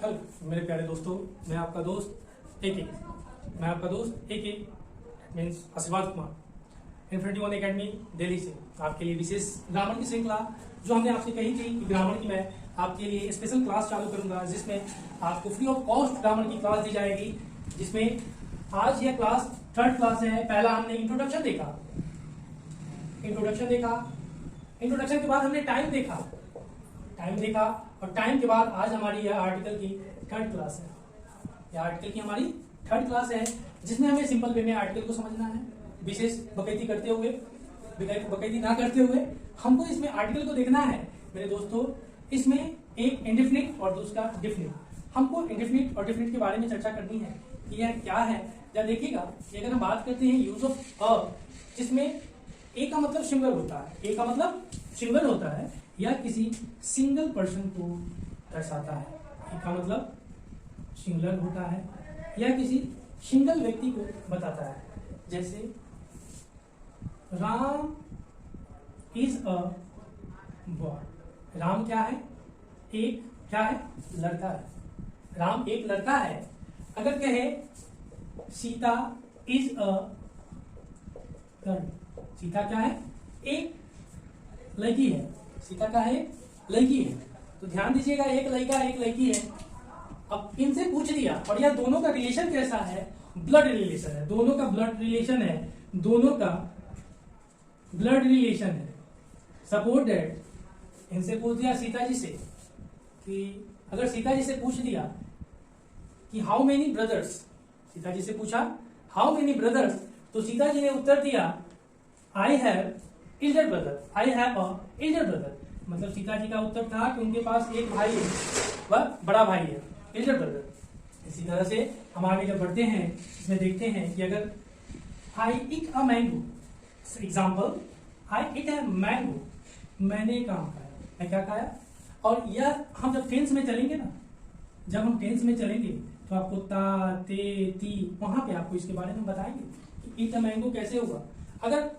Hello मेरे प्यारे दोस्तों, मैं आपका दोस्त एके मीन्स आशीर्वाद Kumar infinity one academy Delhi से आपके लिए विशेष ग्रामर की श्रृंखला जो हमने आपसे कही थी कि ग्रामर की मैं आपके लिए स्पेशल क्लास चालू करूंगा जिसमें आपको फ्री ऑफ कॉस्ट ग्रामर की क्लास दी जाएगी। जिसमें आज यह क्लास थर्ड क्लास है। पहला हमने इंट्रोडक्शन देखा, इंट्रोडक्शन के बाद हमने टाइम देखा और टाइम के बाद आज हमारी यह आर्टिकल की थर्ड क्लास है। यह आर्टिकल की हमारी थर्ड क्लास है जिसमें हमें सिंपल वे में आर्टिकल को समझना है, विशेष बकैती ना करते हुए हमको इसमें आर्टिकल को देखना है। मेरे दोस्तों, इसमें एक इंडेफिनिट और दूसरा डिफिनिट, हमको इंडेफिनिट और डिफिनिट के बारे में चर्चा करनी है कि यह क्या है। जब देखिएगा, अगर हम बात करते हैं यूज ऑफ अ, जिसमें ए का मतलब सिंगल होता है, या किसी सिंगल पर्सन को दर्शाता है। ए का मतलब सिंगुलर होता है या किसी सिंगल व्यक्ति को बताता है। जैसे Ram is a boy. Ram क्या है? लड़का है। राम एक लड़का है। अगर कहे Sita is a girl, Sita क्या है? एक लड़की है। सीता का है? लड़की है। तो ध्यान दीजिएगा, एक लड़का एक लड़की है। अब इनसे पूछ दिया, और यह दोनों का रिलेशन कैसा है? ब्लड रिलेशन है। दोनों का ब्लड रिलेशन है। सपोज दैट इनसे पूछ दिया सीता जी से कि अगर सीता जी से पूछ दिया कि how many brothers, Sita ji से पूछा हाउ मेनी ब्रदर्स, तो सीता जी ने उत्तर दिया आई हैव एल्डर ब्रदर। मतलब सीता जी का उत्तर था कि उनके पास एक भाई है, वह बड़ा भाई है, एल्डर ब्रदर। इसी तरह से हम आगे जब बढ़ते हैं इसमें देखते हैं कि अगर I eat a mango, example I eat a mango, मैंने एक आम खाया। मैं क्या खाया? और यह हम जब टेंस में चलेंगे तो आपको ता ते ती वहां पे आपको इसके बारे में बताएंगे कि ईट अ मैंगो कैसे होगा। अगर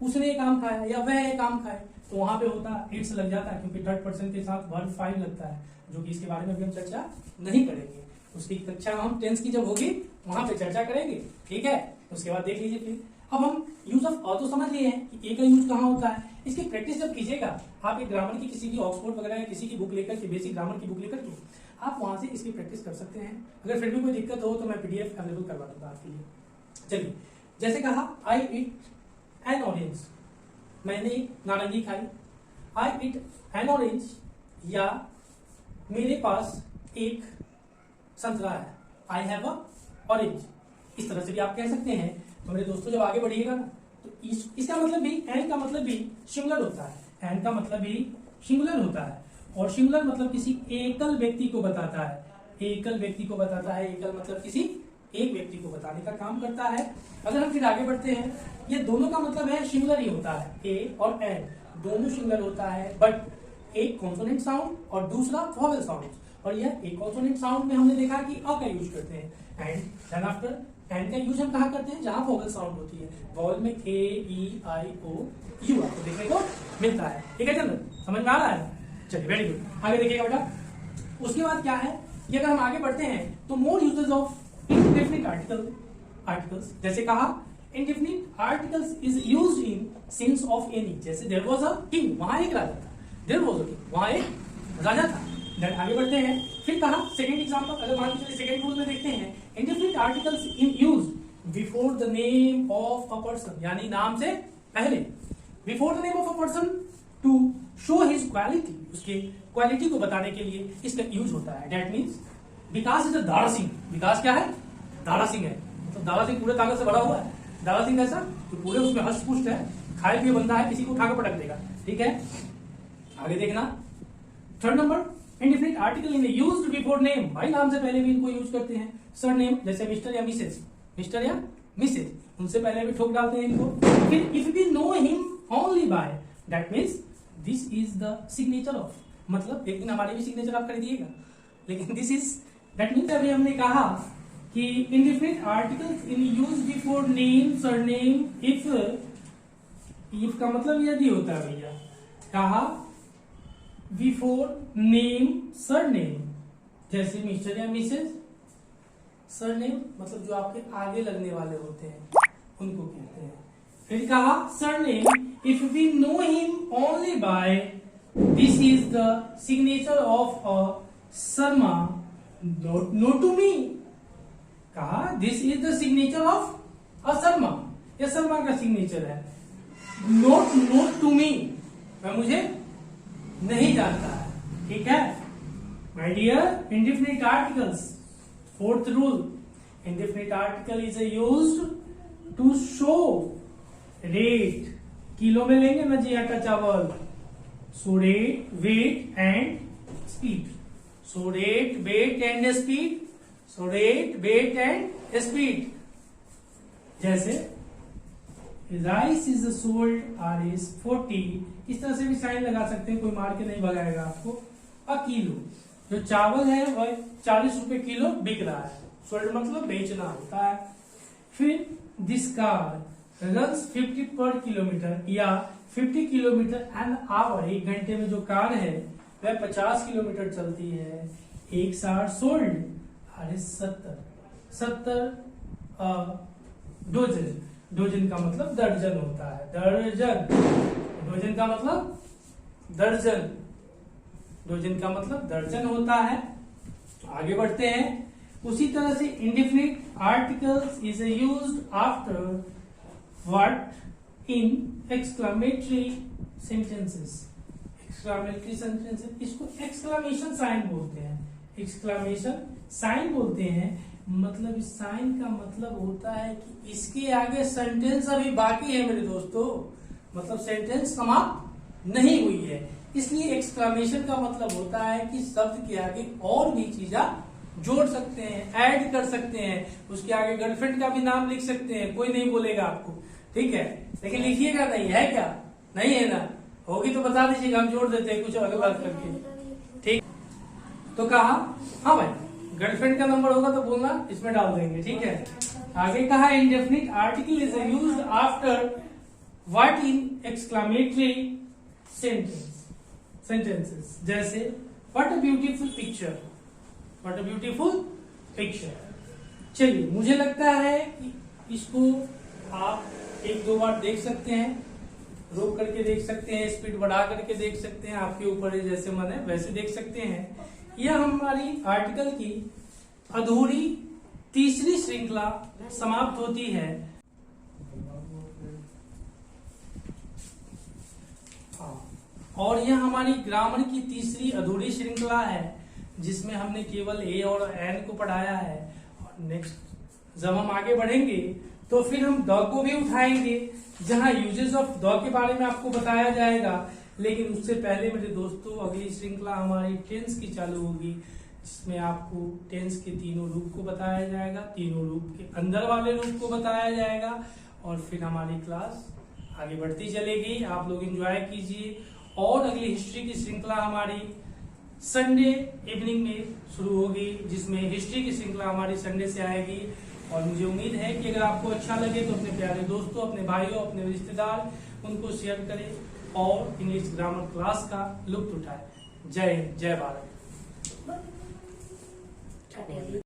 उसने एक आम खाया या वह एक आम खाए तो वहां पे होता इट्स लग जाता है, क्योंकि थर्ड पर्सन के साथ वर्ब फाइव लगता है, जो कि इसके बारे में भी हम चर्चा नहीं करेंगे। उसकी कक्षा हम टेंस की जब होगी वहां पे चर्चा करेंगे, ठीक है। उसके बाद देख लीजिए। फिर अब हम यूज ऑफ अ तो समझ लिए हैं कि ए का यूज कहाँ होता है। इसकी प्रैक्टिस जब कीजिएगा आप एक ग्रामर की किसी भी ऑक्सफोर्ड वगैरह या किसी की बुक लेकर के, बेसिक ग्रामर की बुक लेकर के आप वहां से इसकी प्रैक्टिस कर सकते हैं। अगर फिर भी कोई दिक्कत हो तो मैं पीडीएफ अवेलेबल करवा दूंगा आपके लिए। चलिए, जैसे कहा आई ईट एन ऑरेंज, मैंने एक नारंगी खाई। आई ईट एन ऑरेंज, या मेरे पास एक संतरा है, आई हैव अ ऑरेंज। इस तरह से भी आप कह सकते हैं। तो मेरे दोस्तों, जब आगे बढ़िएगा ना तो इसका मतलब भी, एन का मतलब भी सिंगुलर होता है। एन का मतलब भी सिंगुलर होता है, और सिंगुलर मतलब किसी एकल व्यक्ति को बताता है। एकल मतलब किसी एक व्यक्ति को बताने का काम करता है। अगर हम फिर आगे बढ़ते हैं, ये दोनों का मतलब है सिंगुलर ही होता है। ए और एन दोनों सिंगुलर होता है, बट एक कॉन्सोनेंट साउंड और दूसरा वोवेल साउंड। और यह एक कॉन्सोनेंट साउंड में हमने देखा कि अ का यूज करते हैं, एंड देन आफ्टर एन का यूज हम कहाँ करते हैं? जहां वोवेल साउंड होती है। वोवेल में ए ई आई ओ यू आपको देखने को मिलता है, ठीक है। चलो, समझ में आ रहा है? चलिए, वेरी गुड। आगे देखिएगा बेटा। उसके बाद क्या है कि अगर हम आगे बढ़ते हैं तो मोर यूजेस ऑफ इंडेफिनिट आर्टिकल्स, जैसे कहा indefinite articles is used in sense of any. जैसे देयर वाज अ किंग, वहां एक राजा था। देयर वाज अ किंग, वहां एक राजा था। देन आगे बढ़ते हैं। फिर कहा सेकंड एग्जांपल, अगर मान लीजिए सेकंड रूल में देखते हैं, indefinite articles in use before the name of a person, यानी नाम से पहले, before the name of a person to show his quality, उसके क्वालिटी को बताने के लिए इसका यूज होता है। That means Vikas is a Dara Singh. Vikas क्या है? दारा सिंह है। मतलब दारा सिंह पूरे ताकत से भरा हुआ है। दारा सिंह कैसा? तो पूरे उसमें हष्ट पुष्ट है, खाए पिए बंदा है, किसी को उठाकर पटक देगा, ठीक है। आगे देखना, third number, indefinite article in used before name, भाई नाम से पहले भी इनको यूज करते हैं। सरनेम, जैसे मिस्टर या मिसेज, उनसे पहले भी ठोक डालते हैं इनको। फिर if we know him only by, that means this is the signature of, मतलब एक दिन हमारे भी सिग्नेचर आप कर दिएगा, लेकिन दिस इज, दैट मीन्स अभी हमने कहा कि indefinite articles in use before name, surname, if का मतलब यदि होता है भैया, कहा बिफोर नेम, सरनेम, जैसे मिस्टर या मिसेज। सरनेम मतलब जो आपके आगे लगने वाले होते हैं उनको कहते हैं। फिर कहा surname if we know him only by this is the signature of a Sharma note to me. कहा this is the signature of a Sharma, यह शर्मा का सिग्नेचर है। नोट टू मी, मैं मुझे नहीं जानता है, ठीक है। My dear indefinite articles, fourth rule, indefinite article is used to show rate. Kilo में लेंगे ना जी आटा चावल, so rate weight and speed, so rate weight and speed, so rate weight and speed. जैसे राइस इज सोल्ड RS 40, इस तरह से भी साइन लगा सकते हैं, कोई मार के नहीं भगाएगा आपको। अ किलो, जो चावल है वह 40 रुपए किलो बिक रहा है, सोल्ड मतलब बेचना होता है। फिर दिस कार रन्स 50 पर किलोमीटर या 50 किलोमीटर एन आवर, एक घंटे में जो कार है वह 50 किलोमीटर चलती है। एक सार सोल्ड RS 70 डोजन, डोजन का मतलब दर्जन होता है, दर्जन, डोजन का मतलब दर्जन, डोजन का मतलब दर्जन होता है। आगे बढ़ते हैं। उसी तरह से indefinite articles is used after what in exclamatory sentences. Exclamatory sentences, इसको एक्सक्लेमेशन साइन बोलते हैं, एक्सक्लेमेशन साइन बोलते हैं। मतलब इस साइन का मतलब होता है कि इसके आगे सेंटेंस अभी बाकी है मेरे दोस्तों, मतलब सेंटेंस समाप्त नहीं हुई है, इसलिए एक्सक्लेमेशन का मतलब होता है कि शब्द के आगे और भी चीजें जोड़ सकते हैं, ऐड कर सकते हैं, उसके आगे गर्लफ्रेंड का भी नाम लिख सकते हैं, कोई नहीं बोलेगा आपको, ठीक है। लेकिन लिखिएगा नहीं, है क्या? नहीं है ना? होगी तो बता दीजिएगा, हम जोड़ देते हैं कुछ अलग बात करके, ठीक। तो कहा हाँ भाई, गर्लफ्रेंड का नंबर होगा तो बोलना, इसमें डाल देंगे, ठीक है। आगे कहा indefinite article is used after what in exclamatory sentences. जैसे what a beautiful picture, what a beautiful picture. चलिए, मुझे लगता है कि इसको आप एक दो बार देख सकते हैं, रोक करके देख सकते हैं, स्पीड बढ़ा करके देख सकते हैं, आपके ऊपर है, जैसे मन है वैसे देख सकते हैं। यह हमारी आर्टिकल की अधूरी तीसरी श्रृंखला समाप्त होती है। और यह हमारी ग्रामर की तीसरी अधूरी श्रृंखला है, जिसमें हमने केवल ए और एन को पढ़ाया है। और नेक्स्ट जब हम आगे बढ़ेंगे तो फिर हम द को भी उठाएंगे, जहां यूजेस ऑफ द के बारे में आपको बताया जाएगा। लेकिन उससे पहले मेरे दोस्तों, अगली श्रृंखला हमारी टेंस की चालू होगी, जिसमें आपको टेंस के तीनों रूप को बताया जाएगा, तीनों रूप के अंदर वाले रूप को बताया जाएगा, और फिर हमारी क्लास आगे बढ़ती चलेगी। आप लोग एंजॉय कीजिए। और अगली हिस्ट्री की श्रृंखला हमारी संडे इवनिंग में शुरू होगी, जिसमें हिस्ट्री की श्रृंखला हमारी संडे से आएगी। और मुझे उम्मीद है कि अगर आपको अच्छा लगे तो अपने प्यारे दोस्तों, अपने भाइयों, अपने रिश्तेदार, उनको शेयर करें और इंग्लिश ग्रामर क्लास का लुत्फ उठाएं। जय हिंद, जय भारत।